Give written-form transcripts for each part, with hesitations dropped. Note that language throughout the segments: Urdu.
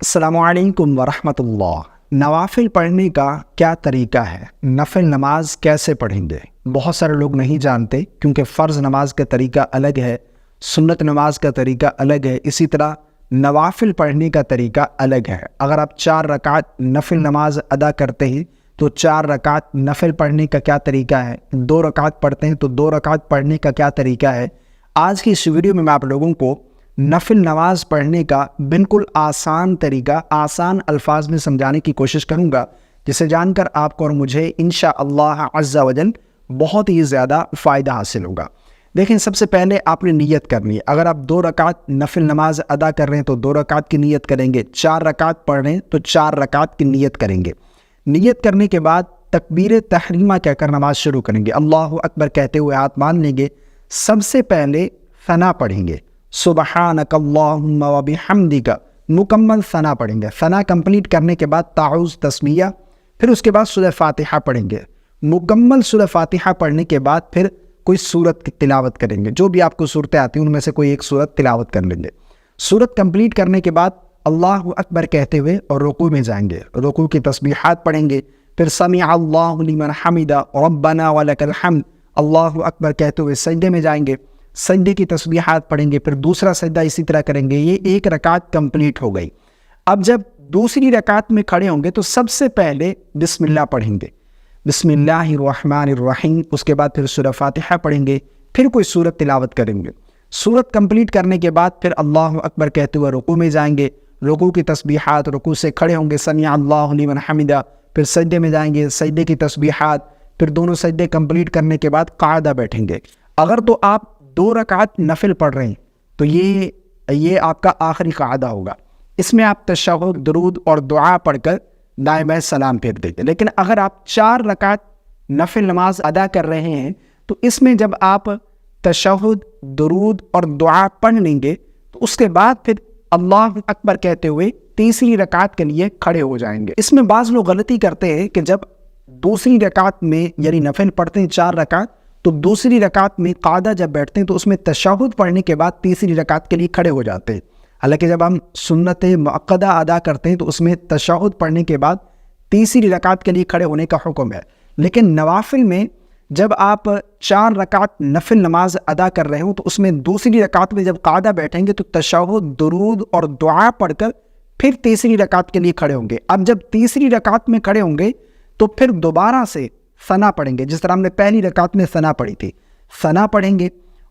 السلام علیکم ورحمۃ اللہ۔ نوافل پڑھنے کا کیا طریقہ ہے؟ نفل نماز کیسے پڑھیں گے؟ بہت سارے لوگ نہیں جانتے، کیونکہ فرض نماز کا طریقہ الگ ہے، سنت نماز کا طریقہ الگ ہے، اسی طرح نوافل پڑھنے کا طریقہ الگ ہے۔ اگر آپ 4 رکعت نفل نماز ادا کرتے ہیں تو 4 رکعت نفل پڑھنے کا کیا طریقہ ہے؟ 2 رکعت پڑھتے ہیں تو 2 رکعت پڑھنے کا کیا طریقہ ہے؟ آج کی اس ویڈیو میں آپ لوگوں کو نفل نماز پڑھنے کا بالکل آسان طریقہ، آسان الفاظ میں سمجھانے کی کوشش کروں گا، جسے جان کر آپ کو اور مجھے انشاءاللہ عز و جل بہت ہی زیادہ فائدہ حاصل ہوگا۔ دیکھیں، سب سے پہلے آپ نے نیت کرنی ہے۔ اگر آپ 2 رکعت نفل نماز ادا کر رہے ہیں تو 2 رکعت کی نیت کریں گے، 4 رکعت پڑھ رہے ہیں تو 4 رکعت کی نیت کریں گے۔ نیت کرنے کے بعد تکبیر تحریمہ کہہ کر نماز شروع کریں گے، اللہ اکبر کہتے ہوئے ہاتھ باندھ لیں گے۔ سب سے پہلے ثنا پڑھیں گے، سبحانک اللہم و بحمدک، مکمل ثنا پڑھیں گے۔ ثنا کمپلیٹ کرنے کے بعد تعوذ تسمیہ، پھر اس کے بعد سورہ فاتحہ پڑھیں گے۔ مکمل سورہ فاتحہ پڑھنے کے بعد پھر کوئی سورت کی تلاوت کریں گے، جو بھی آپ کو صورتیں آتی ہیں ان میں سے کوئی ایک سورت تلاوت کر لیں گے۔ سورت کمپلیٹ کرنے کے بعد اللہ اکبر کہتے ہوئے اور رکوع میں جائیں گے، رکوع کی تسبیحات پڑھیں گے، پھر سمع اللہ لمن حمدہ ربنا ولک الحمد، اللہ اکبر کہتے ہوئے سجدے میں جائیں گے، سجدے کی تسبیحات پڑھیں گے، پھر دوسرا سجدہ اسی طرح کریں گے۔ یہ 1 رکعت کمپلیٹ ہو گئی۔ اب جب دوسری رکعت میں کھڑے ہوں گے تو سب سے پہلے بسم اللہ پڑھیں گے، بسم اللہ الرحمن الرحیم، اس کے بعد پھر سورہ فاتحہ پڑھیں گے، پھر کوئی سورت تلاوت کریں گے۔ سورت کمپلیٹ کرنے کے بعد پھر اللہ اکبر کہتے ہوئے رکوع میں جائیں گے، رکوع کی تسبیحات، رکوع سے کھڑے ہوں گے، سمع اللہ لمن حمدہ، پھر سجدے میں جائیں گے، سجدے کی تسبیحات، پھر دونوں سجدے کمپلیٹ کرنے کے بعد قاعدہ بیٹھیں گے۔ اگر تو آپ 2 رکعت نفل پڑھ رہے ہیں تو یہ آپ کا آخری قاعدہ ہوگا۔ اس میں آپ تشہد، درود اور دعا پڑھ کر دائیں بائیں سلام پھیر دیں گے۔ لیکن اگر آپ 4 رکعت نفل نماز ادا کر رہے ہیں تو اس میں جب آپ تشہد، درود اور دعا پڑھ لیں گے تو اس کے بعد پھر اللہ اکبر کہتے ہوئے تیسری رکعت کے لیے کھڑے ہو جائیں گے۔ اس میں بعض لوگ غلطی کرتے ہیں کہ جب دوسری رکعت میں یعنی نفل پڑھتے ہیں 4 رکعت تو دوسری رکعت میں قاعدہ جب بیٹھتے ہیں تو اس میں تشہد پڑھنے کے بعد تیسری رکعت کے لیے کھڑے ہو جاتے ہیں۔ حالانکہ جب ہم سنت مؤکدہ ادا کرتے ہیں تو اس میں تشہد پڑھنے کے بعد تیسری رکعت کے لیے کھڑے ہونے کا حکم ہے۔ لیکن نوافل میں جب آپ 4 رکعت نفل نماز ادا کر رہے ہوں تو اس میں دوسری رکعت میں جب قاعدہ بیٹھیں گے تو تشہد، درود اور دعا پڑھ کر پھر تیسری رکعت کے لیے کھڑے ہوں گے۔ اب جب تیسری رکعت میں کھڑے ہوں گے تو پھر دوبارہ سے ثنا پڑھیں گے، جس طرح ہم نے پہلی رکعت میں ثنا پڑھی تھی، ثنا پڑھیں گے،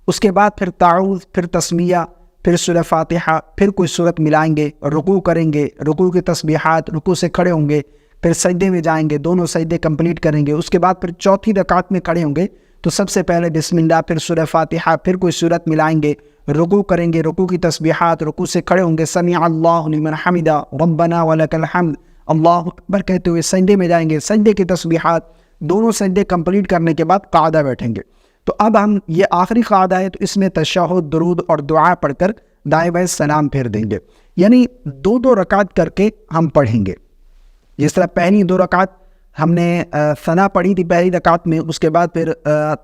اس کے بعد پھر تعوذ، پھر تسمیہ، پھر سورہ فاتحہ، پھر کوئی سورت ملائیں گے، رکوع کریں گے، رکوع کی تسبیحات، رکوع سے کھڑے ہوں گے، پھر سجدے میں جائیں گے، دونوں سجدے کمپلیٹ کریں گے۔ اس کے بعد پھر چوتھی رکعت میں کھڑے ہوں گے تو سب سے پہلے بسم اللہ، پھر سورہ فاتحہ، پھر کوئی سورت ملائیں گے، رکوع کریں گے، رکوع کی تسبیحات، رکوع سے کھڑے ہوں گے، سمع اللہ لمن حمدہ ربنا ولک الحمد، اللہ اکبر کہتے ہوئے سجدے میں جائیں گے، سجدے کی تسبیحات، دونوں سجدے کمپلیٹ کرنے کے بعد قاعدہ بیٹھیں گے۔ تو اب ہم یہ آخری قاعدہ ہے تو اس میں تشہد، درود اور دعا پڑھ کر دائیں بائیں سلام پھیر دیں گے، یعنی 2 رکعت کر کے ہم پڑھیں گے۔ جس طرح پہلی 2 رکعت ہم نے ثنا پڑھی تھی پہلی رکعت میں، اس کے بعد پھر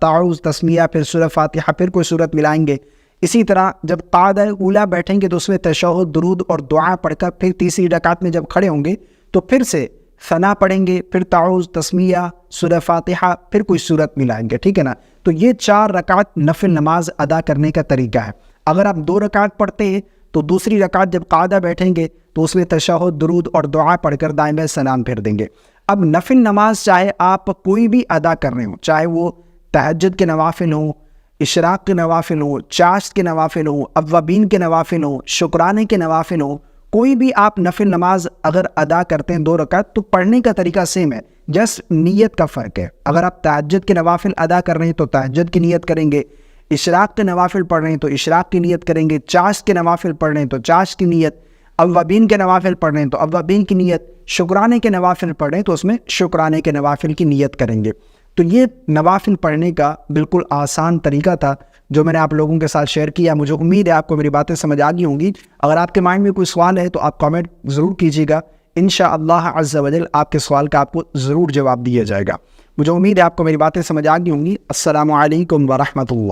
تعوذ، تسمیہ، پھر سورہ فاتحہ، پھر کوئی سورت ملائیں گے۔ اسی طرح جب قاعدہ اولا بیٹھیں گے تو اس میں تشہد، درود اور دعا پڑھ کر پھر تیسری رکعت میں جب کھڑے ہوں گے تو پھر سے ثنا پڑھیں گے، پھر تعوذ، تسمیہ، سورہ فاتحہ، پھر کوئی سورت ملائیں گے، ٹھیک ہے نا؟ تو یہ 4 رکعت نفل نماز ادا کرنے کا طریقہ ہے۔ اگر آپ 2 رکعت پڑھتے ہیں تو دوسری رکعت جب قاعدہ بیٹھیں گے تو اس میں تشہد، درود اور دعا پڑھ کر دائیں بائیں سلام پھیر دیں گے۔ اب نفل نماز چاہے آپ کوئی بھی ادا کر رہے ہوں، چاہے وہ تہجد کے نوافل ہوں، اشراق کے نوافل ہوں، چاشت کے نوافل ہوں، اوابین کے نوافل ہوں، شکرانے کے نوافل ہوں، کوئی بھی آپ نفل نماز اگر ادا کرتے ہیں 2 رکعت تو پڑھنے کا طریقہ سیم ہے، جسٹ نیت کا فرق ہے۔ اگر آپ تہجد کے نوافل ادا کر رہے ہیں تو تہجد کی نیت کریں گے، اشراق کے نوافل پڑھ رہے ہیں تو اشراق کی نیت کریں گے، چاشت کے نوافل پڑھ رہے ہیں تو چاشت کی نیت، اوابین کے نوافل پڑھ رہے ہیں تو اوابین کی نیت، شکرانے کے نوافل پڑھ رہے ہیں تو اس میں شکرانے کے نوافل کی نیت کریں گے۔ تو یہ نوافل پڑھنے کا بالکل آسان طریقہ تھا جو میں نے آپ لوگوں کے ساتھ شیئر کیا۔ مجھے امید ہے آپ کو میری باتیں سمجھ آ گئی ہوں گی۔ اگر آپ کے مائنڈ میں کوئی سوال ہے تو آپ کامنٹ ضرور کیجیے گا، انشاءاللہ عز و جل آپ کے سوال کا آپ کو ضرور جواب دیا جائے گا۔ مجھے امید ہے آپ کو میری باتیں سمجھ آ گئی ہوں گی۔ السلام علیکم ورحمۃ اللہ۔